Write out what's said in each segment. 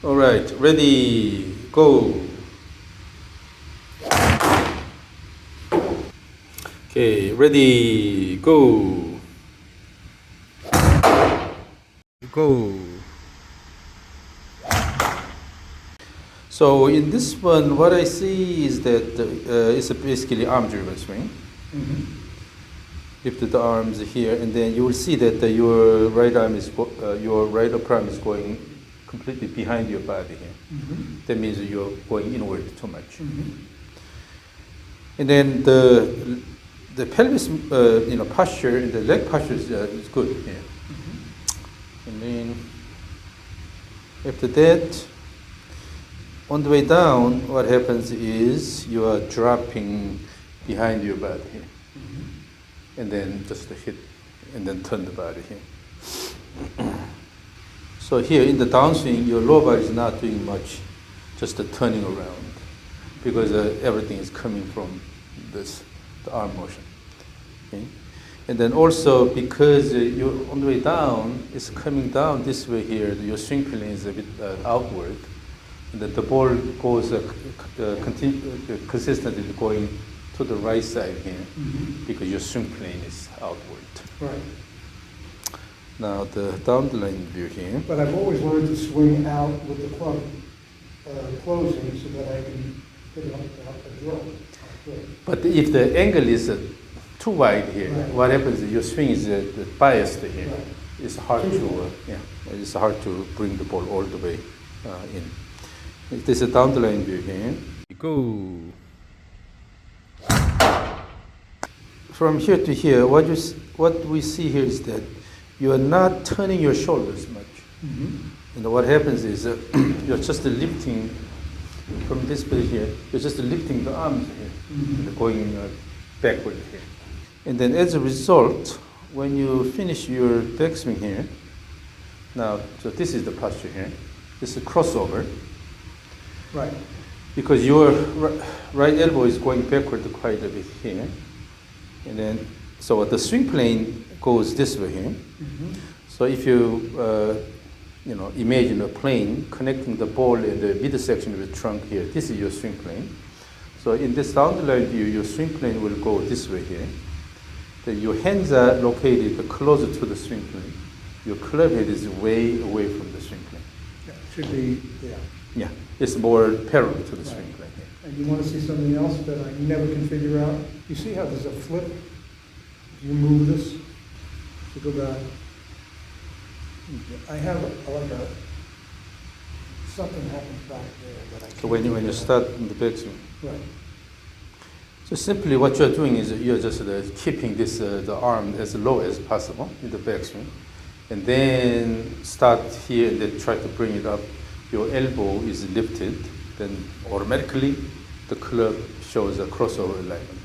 All right, ready, go. Okay, ready, go. Go. So in this one, what I see is that it's basically arm-driven swing. Lift the arms here, and then you will see that your right arm is your right upper arm is going completely behind your body here. That means you're going inward too much. And then the pelvis, posture and the leg posture is good here. And then after that, on the way down, what happens is you are dropping behind your body here. And then just hit, and then turn the body here. So here in the downswing, your lower body is not doing much, just turning around, because everything is coming from the arm motion. Okay? And then also because you're on the way down, it's coming down this way here, your swing plane is a bit outward, and that the ball goes consistently going to the right side here, because your swing plane is outward. Right. Now the down the line view here. But I've always learned to swing out with the club closing so that I can hit it a draw. But if the angle is too wide here, right. What happens is your swing is biased here. Right. It's hard it's hard to bring the ball all the way in. This is a down the line view here. Go. From here to here, what we see here is that you are not turning your shoulders much. And what happens is you're just lifting from this bit here. You're just lifting the arms here, and going backward here. And then as a result, when you finish your backswing here, now, so this is the posture here. This is a crossover. Right. Because your right elbow is going backward quite a bit here. And then, so the swing plane goes this way here. So if you, imagine a plane connecting the ball in the midsection of the trunk here, this is your swing plane. So in this down the line view, your swing plane will go this way here. Then your hands are located closer to the swing plane. Your club head is way away from the swing plane. Yeah, it should be, Yeah, it's more parallel to the swing plane here. And you want to see something else that I never can figure out? You see how there's a flip? If you move this, to go back, I have something happens back there that I can't. So when you start in the backswing. Right. So simply what you're doing is you're just keeping this the arm as low as possible in the backswing, and then start here and then try to bring it up. Your elbow is lifted, then automatically the club shows a crossover alignment.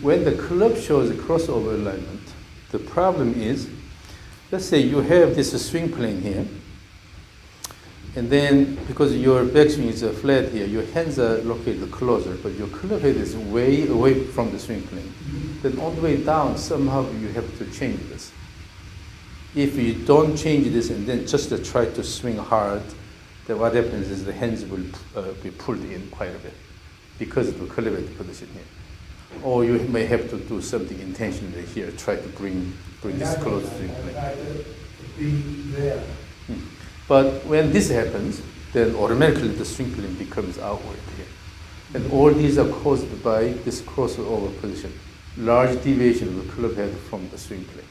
When the club shows a crossover alignment, the problem is, let's say you have this swing plane here, and then because your backswing is flat here, your hands are located closer, but your club head is way away from the swing plane. Then on the way down, somehow you have to change this. If you don't change this and then just try to swing hard, then what happens is the hands will be pulled in quite a bit because of the club head position here. Or you may have to do something intentionally here, try to bring this close to the swing plane. Be there. But when this happens, then automatically the swing plane becomes outward here. And all these are caused by this crossover position, large deviation of the club head from the swing plane.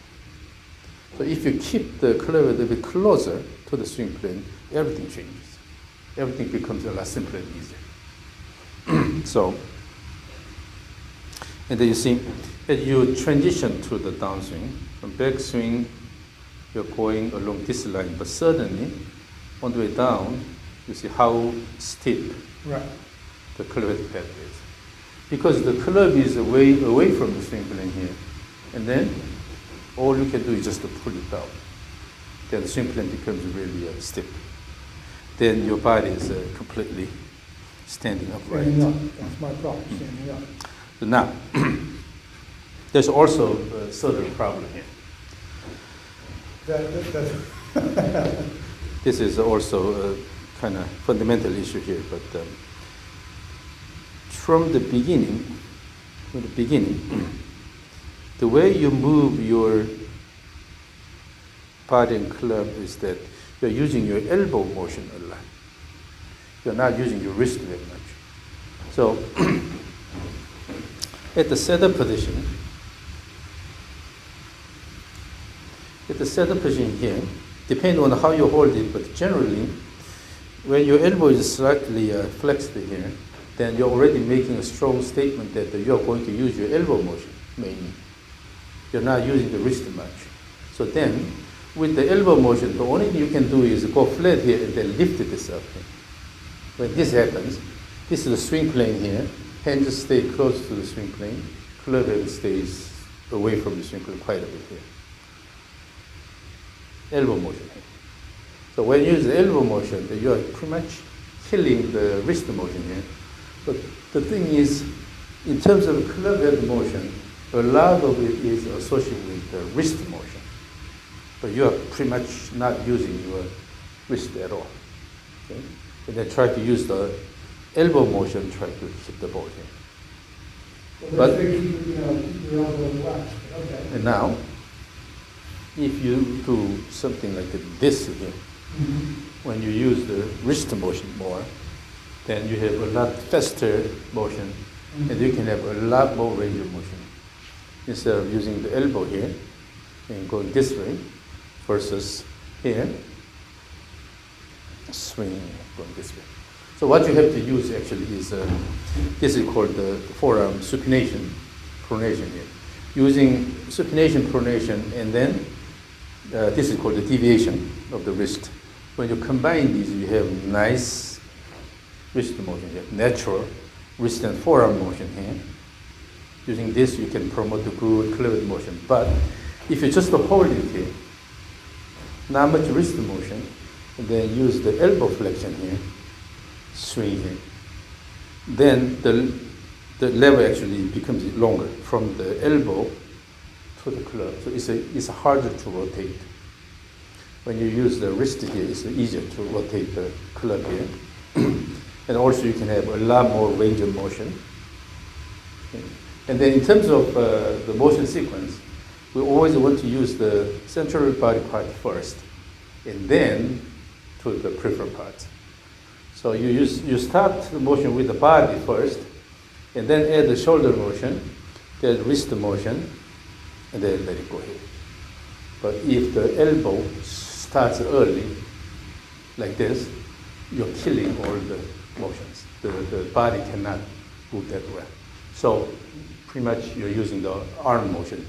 So if you keep the club head a bit closer to the swing plane, everything changes. Everything becomes a lot simpler and easier. So, and then you see, as you transition to the downswing, from backswing, you're going along this line, but suddenly, on the way down, you see how steep the club head path is. Because the club is way away from the swing plane here, and then all you can do is just to pull it down. Then the swing plane becomes really steep. Then your body is completely standing upright. Standing up, that's my problem, standing up. So now, there's also a certain problem here. This is also kind of fundamental issue here, but from the beginning, the way you move your body and club is that you're using your elbow motion a lot. You're not using your wrist very much. So at the setup position here, depending on how you hold it, but generally, when your elbow is slightly flexed here, then you're already making a strong statement that you're going to use your elbow motion mainly. You're not using the wrist much. So then, with the elbow motion, the only thing you can do is go flat here and then lift this up here. When this happens, this is the swing plane here. Hands stay close to the swing plane. Club head stays away from the swing plane quite a bit here. Elbow motion here. So when you use the elbow motion, you are pretty much killing the wrist motion here. But the thing is, in terms of club head motion, a lot of it is associated with the wrist motion. But you are pretty much not using your wrist at all. Okay? And then try to use the elbow motion, try to hit the ball here. Well, but keep your elbow relaxed. Okay. And now, if you do something like this here, when you use the wrist motion more, then you have a lot faster motion, and you can have a lot more range of motion. Instead of using the elbow here and going this way versus here, swing, going this way. So what you have to use actually is, this is called the forearm supination, pronation here. Using supination, pronation, and then this is called the deviation of the wrist. When you combine these, you have nice wrist motion here, natural wrist and forearm motion here. Using this, you can promote the good club motion. But if you just hold it here, not much wrist motion, and then use the elbow flexion here, swing here, then the level actually becomes longer from the elbow to the club. So it's harder to rotate. When you use the wrist here, it's easier to rotate the club here. And also you can have a lot more range of motion. Okay. And then in terms of the motion sequence, we always want to use the central body part first, and then to the peripheral parts. So you start the motion with the body first, and then add the shoulder motion, then wrist motion, and then let it go here. But if the elbow starts early, like this, you're killing all the motions. The body cannot move that well. So pretty much you're using the arm motion.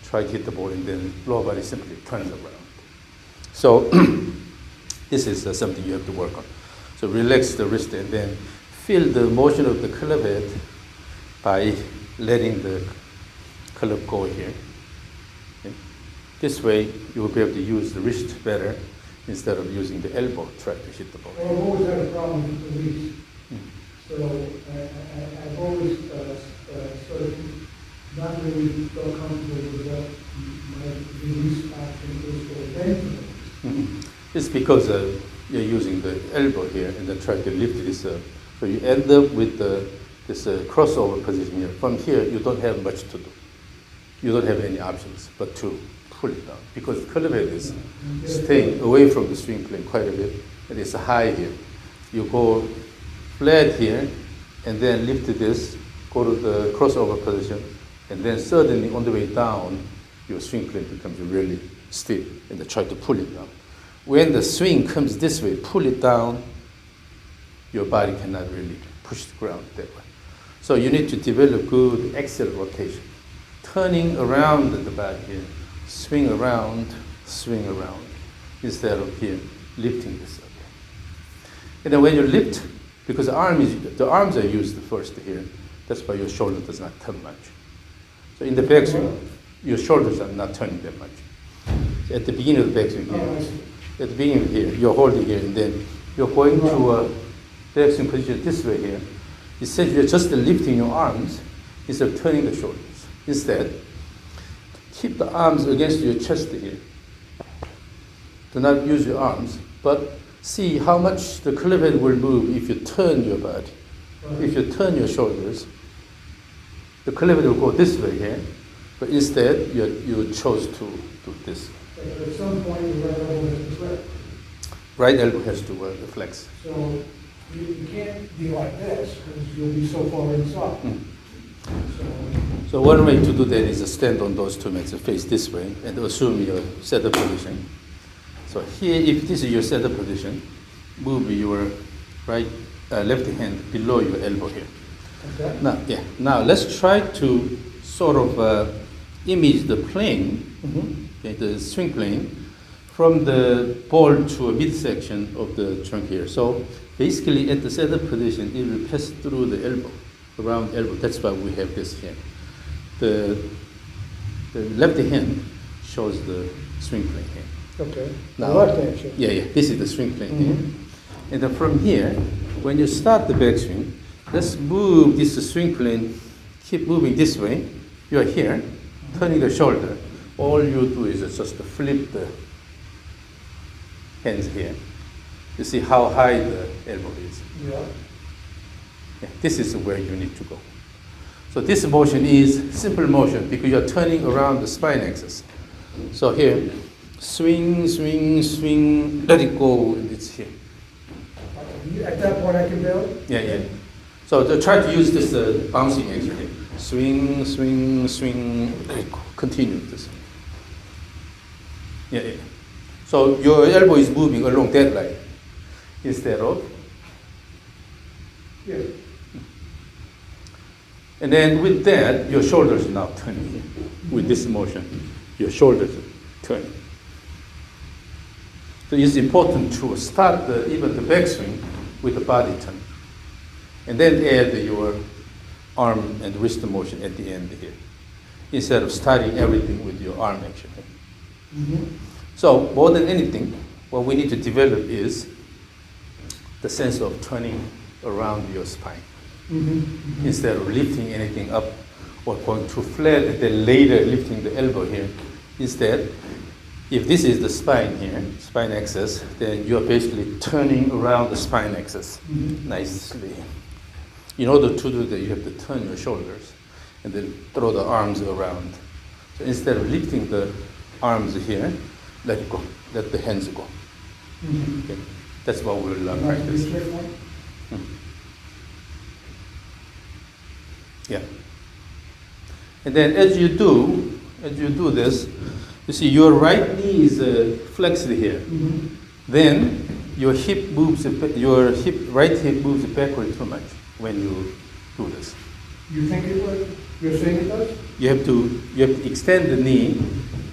Try to hit the ball, and then lower body simply turns around. So this is something you have to work on. So relax the wrist and then feel the motion of the club head by letting the club go here. Okay. This way you will be able to use the wrist better instead of using the elbow to try to hit the ball. Well, I've always had a problem with the release. So I've always sort of not really felt comfortable with what my release action is for eventually. It's because you're using the elbow here and then try to lift this up. So you end up with this crossover position here. From here, you don't have much to do. You don't have any options but to pull it down because the club head is staying away from the swing plane quite a bit, and it's high here. You go flat here and then lift this, go to the crossover position, and then suddenly on the way down, your swing plane becomes really steep, and then try to pull it down. When the swing comes this way, pull it down, your body cannot really push the ground that way. So you need to develop good axial rotation, turning around the body here, swing around, instead of here lifting this up. And then when you lift, because the arms are used first here, that's why your shoulder does not turn much. So in the backswing, your shoulders are not turning that much. So at the beginning of the backswing here, at the beginning here, you're holding here, and then you're going to a backswing position this way here. Essentially, you're just lifting your arms instead of turning the shoulders. Instead, keep the arms against your chest here. Do not use your arms, but see how much the cliphead will move if you turn your body. If you turn your shoulders, the cliphead will go this way here, but instead you chose to do this. At some point, the right elbow has to flex. Right elbow has to flex. So you can't be like this because you'll be so far inside. So one way to do that is to stand on those two mats, face this way, and assume your setup position. So here, if this is your setup position, move your left hand below your elbow here. Okay. Now let's try to sort of image the plane, okay, the swing plane, from the ball to a midsection of the trunk here. So basically, at the setup position, it will pass through the elbow, around elbow. That's why we have this here. The left hand shows the swing plane here. Okay. Now, The left hand should. Yeah, this is the swing plane here. And then from here, when you start the backswing, let's move this swing plane, keep moving this way. You are here, turning the shoulder. All you do is just flip the hands here. You see how high the elbow is. Yeah. Yeah, this is where you need to go. So this motion is simple motion because you're turning around the spine axis. So here, swing, swing, swing, let it go, and it's here. At that point, I can build? Yeah. So try to use this bouncing action here. Swing, swing, swing, let it go. Continue this. Yeah. So your elbow is moving along that line instead of. Yeah. And then with that, your shoulders are now turning here. With this motion, your shoulders are turning. So it's important to start even the backswing with the body turn. And then add your arm and wrist motion at the end here, instead of starting everything with your arm action. So more than anything, what we need to develop is the sense of turning around your spine. Instead of lifting anything up or going too flat and then later lifting the elbow here. Instead, if this is the spine here, spine axis, then you're basically turning around the spine axis nicely. In order to do that, you have to turn your shoulders and then throw the arms around. So instead of lifting the arms here, let it go, let the hands go. Okay. That's what we'll practice. Yeah. And then as you do this, you see your right knee is flexed here. Then your right hip moves backward too much when you do this. You think it would? You're saying it does? You have to extend the knee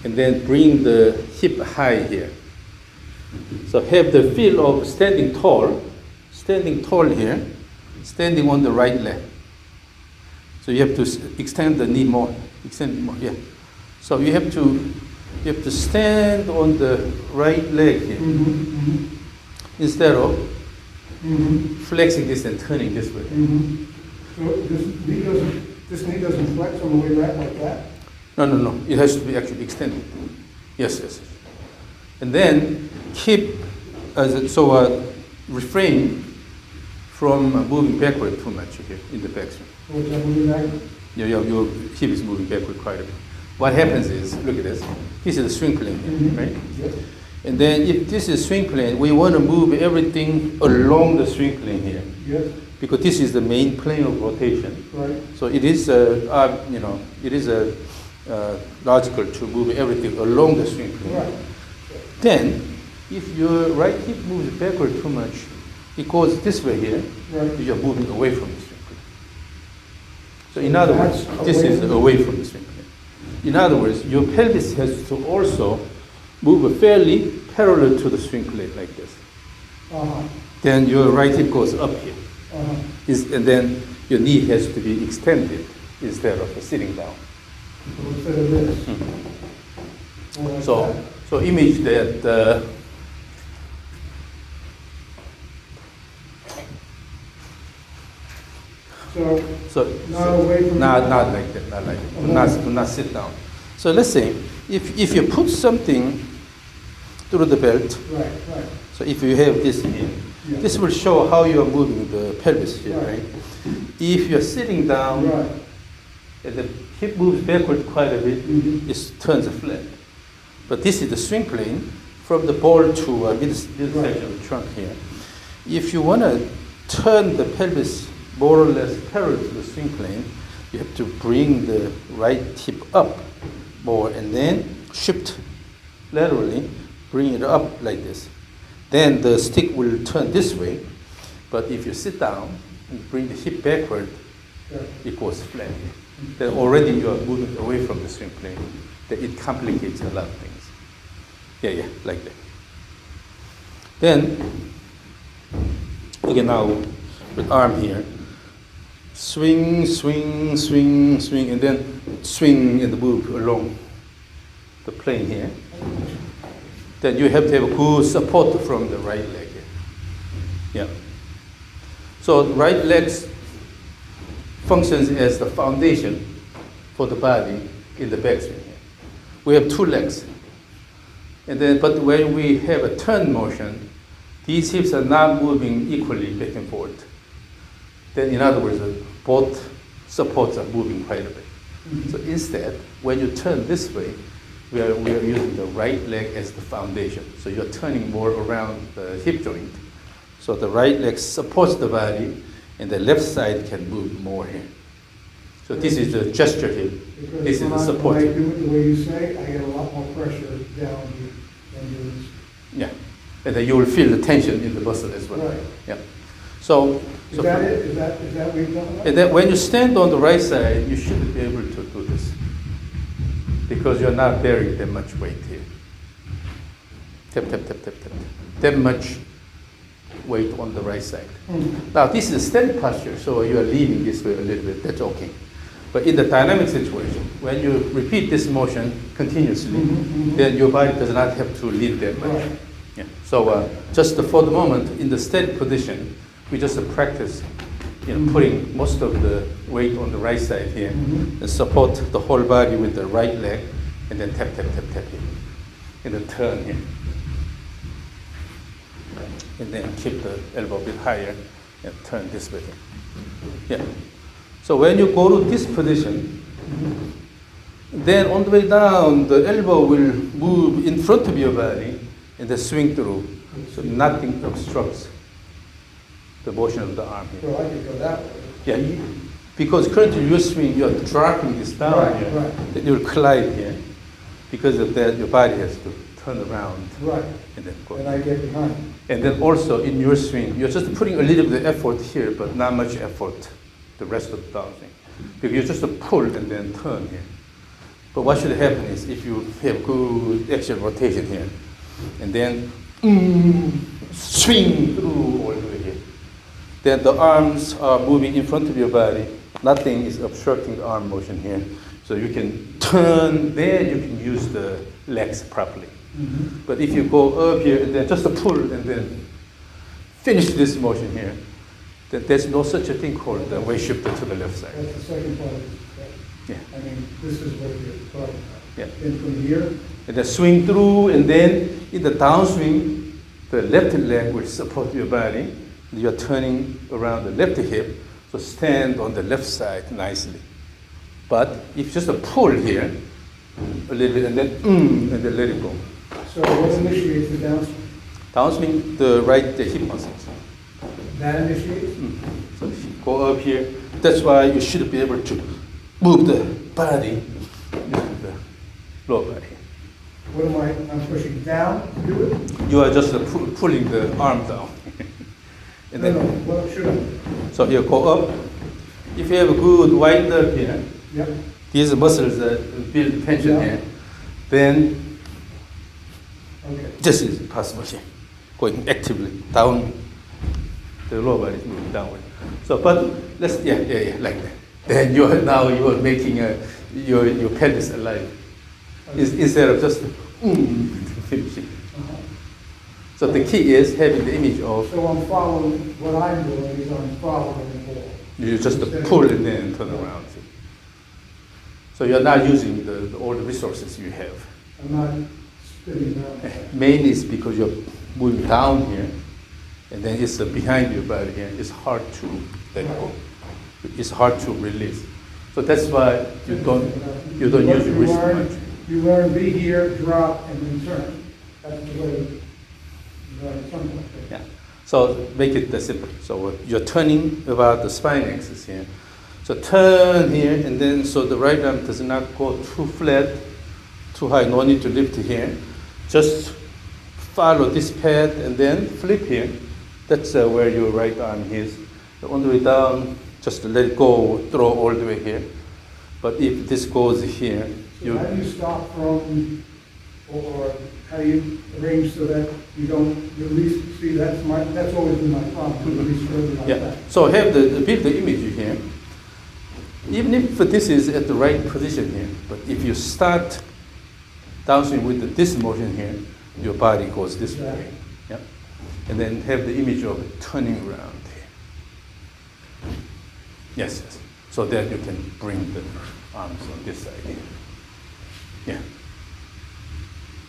and then bring the hip high here. So have the feel of standing tall here, standing on the right leg. So you have to extend the knee more, yeah. So you have to stand on the right leg here, instead of flexing this and turning this way. So this knee doesn't flex on the way back like that? No. It has to be actually extended. Yes. And then refrain from moving backward too much here in the backswing. What's that moving back? Your hip is moving backward quite a bit. What happens is, look at this. This is the swing plane here, right? Yes. And then if this is swing plane, we want to move everything along the swing plane here. Yes. Because this is the main plane of rotation. Right. So it is, logical to move everything along the swing plane. Right. Then, if your right hip moves backward too much, it goes this way here. Right. You're moving away from the swing plane. So in other words, this is away from the swing plane. In other words, your pelvis has to also move fairly parallel to the swing plane like this. Then your right hip goes up here. And then your knee has to be extended instead of sitting down. So instead of this. Like that. So image that So not away from not like that, not like that. Do not sit down. So let's say if you put something through the belt. Right, right. So if you have this here, Yeah. this will show how you are moving the pelvis here, Right. right? If you're sitting down, Right. and the hip moves backward quite a bit, Mhm. it turns flat. But this is the swing plane from the ball to middle section of the trunk here. If you want to turn the pelvis more or less parallel to the swing plane, you have to bring the right hip up more and then shift laterally, bring it up like this. Then the stick will turn this way, but if you sit down and bring the hip backward, Right. it goes flat. Then already you are moving away from the swing plane. That it complicates a lot of things. Yeah, like that. Then, again now, with arm here, swing, swing, swing, swing, and then swing and move along the plane here. Then you have to have a good support from the right leg here. Yeah. So the right leg functions as the foundation for the body in the backswing here. We have two legs. And then, but when we have a turn motion, these hips are not moving equally back and forth. Then in other words, both supports are moving quite a bit. So instead, when you turn this way, we are using the right leg as the foundation. So you're turning more around the hip joint. So the right leg supports the body, and the left side can move more here. So this is the gesture here. Because This is the support. when I do it the way you say, I get a lot more pressure down here than doing Yeah. And then you will feel the tension in the muscle as well. Right. Yeah. So, Is that it? Is that what you're talking about? and then when you stand on the right side, you should be able to do this because you're not bearing that much weight here. Tap, tap, tap, tap, tap. That much weight on the right side. Now, this is standing posture, so you are leaning this way a little bit. That's okay. But in the dynamic situation, when you repeat this motion continuously, then your body does not have to lean that much. Right. Yeah. So just for the moment, in the steady position, we just practice, putting most of the weight on the right side here, and support the whole body with the right leg, and then tap, tap, tap, tap here, and then turn here, and then keep the elbow a bit higher, and turn this way. Yeah. So when you go to this position, then on the way down, the elbow will move in front of your body and then swing through, so nothing obstructs the motion of the arm here. So I could go that way. Yeah, because currently you're swinging, you're dropping this down Right, here, right. then you'll collide here. Because of that, your body has to turn around Right. and then go. And I get behind. And then also in your swing, you're just putting a little bit of effort here, but not much effort the rest of the downswing. Because you just pull and then turn here. But what should happen is if you have good axial rotation here, and then swing through all the way here, then the arms are moving in front of your body. Nothing is obstructing the arm motion here. So you can turn, then you can use the legs properly. But if you go up here and then just pull and then finish this motion here, then there's no such a thing called the weight shifter to the left side. That's the second part of it. Yeah. I mean, this is what you're talking about. Yeah. Then from here, And then swing through, and then in the downswing, the left leg will support your body. You're turning around the left hip, so stand on the left side nicely. But if just a pull here, a little bit, and then let it go. so what initiates the downswing? Downswing, the hip muscles. That initiates? So if you go up here, that's why you should be able to move the body using the lower body. What am I'm pushing down to do it? You are just pulling the arm down. And No, then, what should I? so you go up. If you have a good wide up here, Yep. these muscles that build tension Yeah. here, then Okay. this is possible here, going actively down. The lower body is moving downward. So, but let's, like that. Then you are making your pelvis alive. Instead of just finishing. So the key is having the image of So I'm following, what I'm doing is I'm following the ball. you just pull and then turn around. So you're not using all the resources you have. I'm not spinning down. Mainly it's because you're moving down here, and then it's behind your body here. It's hard to let go. It's hard to release. So that's why you don't use your wrist much. You learn be here, drop, and then turn. That's the way you learn something like that. Yeah. So make it simple. So you're turning about the spine axis here. So turn here, and then so the right arm does not go too flat, too high. No need to lift here. Just follow this path and then flip here. That's where your right arm is. On the way down, just let it go, throw all the way here. But if this goes here, So how do you stop from, or how do you arrange so that you don't release? See, that's always been my problem, to release further like yeah. that. So have build the image here. Even if this is at the right position here, but if you start downswing with this motion here, your body goes this way. Yeah. And then have the image of turning around here. Yes, yes. So that you can bring the arms on this side here. Yeah.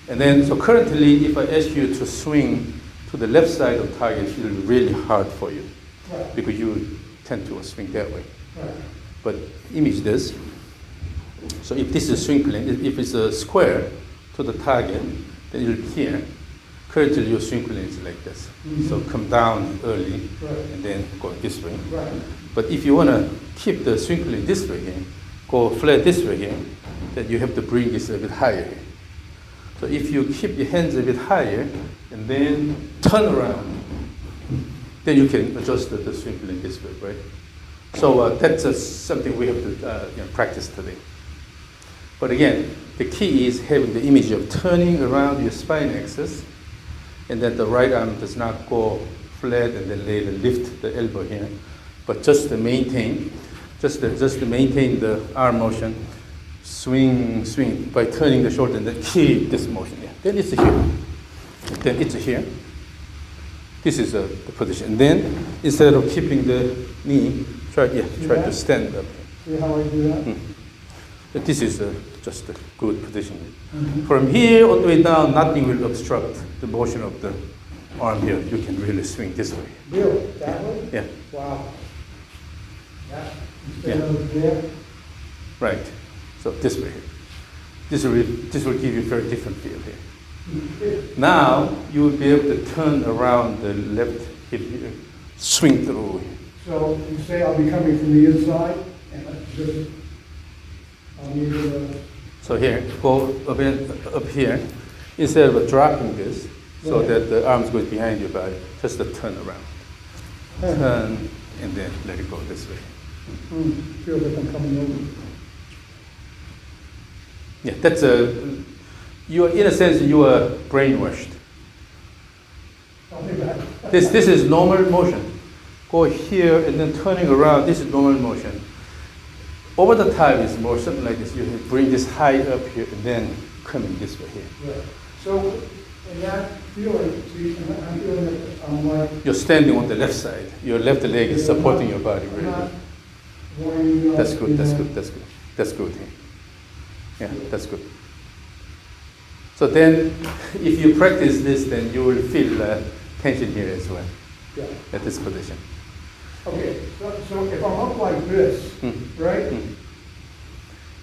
And then, so currently, if I ask you to swing to the left side of target, it'll be really hard for you. Right. Because you tend to swing that way. Right. But image this. So if this is a swing plane, if it's a square to the target, then it'll be here. Currently, your swing plane is like this. Mhm. So come down early, Right. and then go this way. Right. But if you want to keep the swing plane this way here, go flat this way here, then you have to bring this a bit higher here. So if you keep your hands a bit higher and then turn around, then you can adjust the swing plane this way, right? So that's something we have to practice today. But again, the key is having the image of turning around your spine axis, and that the right arm does not go flat and then later lift the elbow here, but just to maintain the arm motion, swing by turning the shoulder and then keep this motion. Yeah. Then it's here. Then it's here. This is the position. And then instead of keeping the knee, try to stand up. See how I do that? But this is just a good position. Mhm. From here all the way down, nothing will obstruct the motion of the arm here. You can really swing this way. Really? That way? Yeah, Wow. Yeah. Instead of there? right. So this way. This will give you a very different feel here. Now you will be able to turn around the left hip here, swing through. So you say I'll be coming from the inside, and just, I'll need to, So here, go a bit up here. Instead of dropping this, so Right. that the arms go behind your body, just to turn around. Turn, and then let it go this way. feel like I'm coming over. Yeah, that's you are, in a sense, you are brainwashed. I'll be back. This is normal motion. Go here and then turning around, this is normal motion. Over the time is more something like this. You bring this high up here and then coming this way here. Right. So, in that feeling, see, I'm feeling that I'm like, You're standing on the left side. Your left leg is supporting your body I'm really not good. wanting to. That's good, that's good, that's good. That's good here. Yeah, that's good. So then, if you practice this, then you will feel tension here as well, Yeah. at this position. Okay, so if I'm up like this, right,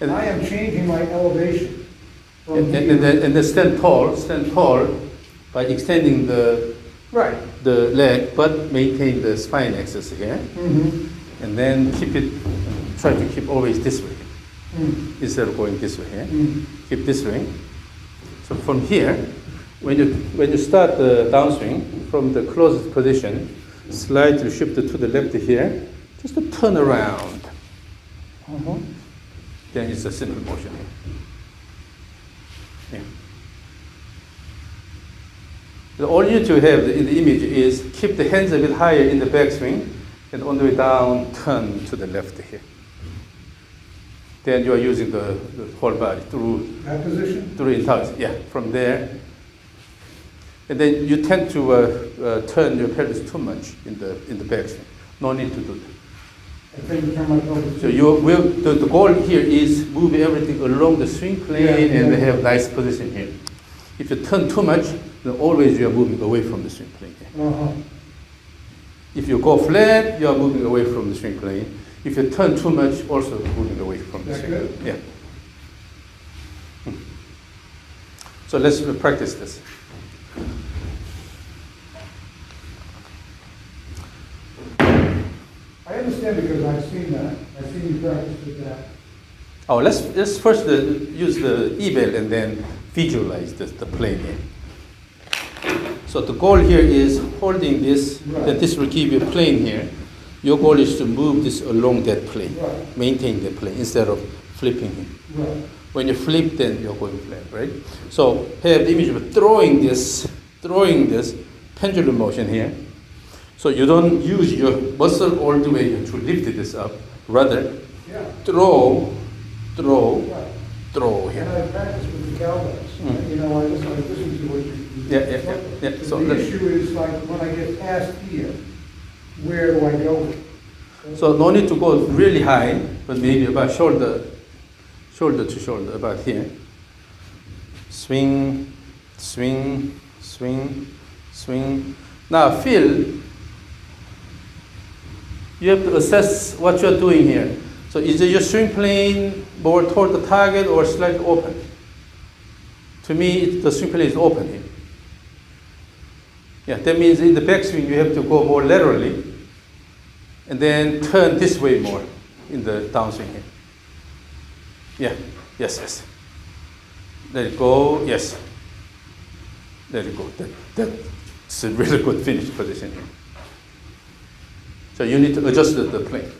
And, I am changing my elevation from and, and, here. then, and then stand tall by extending Right. the leg, but maintain the spine axis here. Mm-hmm. And then try to keep always this way, Mm. instead of going this way here. Mm. Keep this way. So from here, when you start the downswing, from the closest position, slightly shift it to the left here, just to turn around. Uh-huh. Then it's a simple motion here. Yeah. All you need to have in the image is keep the hands a bit higher in the backswing, and on the way down, turn to the left here. Then you are using the whole body through That position? intelligence. Yeah, from there. And then you tend to turn your pelvis too much in the backswing. No need to do that. I think to turn my pelvis. So the goal here is move everything along the swing plane Yeah, and yeah. have nice position here. If you turn too much, then always you are moving away from the swing plane. Uh-huh. If you go flat, you are moving away from the swing plane. If you turn too much, also moving away from the That swing good? plane. Yeah. So let's practice this. I understand because I've seen that. I've seen you practice with that. Oh, let's first use the eval and then visualize the plane here. So the goal here is holding this, Right. then this will give you a plane here. Your goal is to move this along that plane, Right. maintain the plane instead of flipping it. Right. When you flip, then you're going flat, right? So have the image of throwing this pendulum motion here. So you don't use your muscle all the way to lift this up. Rather, Yeah. throw Right. here. And I practice with the cowbells. Mm. You know, I listen to what you. Yeah. So So the let- issue is like when I get past here, where do I go? So no need to go really high, but maybe about shoulder to shoulder, about here. Swing. Now feel, you have to assess what you're doing here. So is your swing plane more toward the target or slightly open? To me, the swing plane is open here. Yeah, that means in the backswing you have to go more laterally and then turn this way more in the downswing here. Yeah, yes. Let it go, yes. Let it go. That's a really good finish position here. So you need to adjust the plane.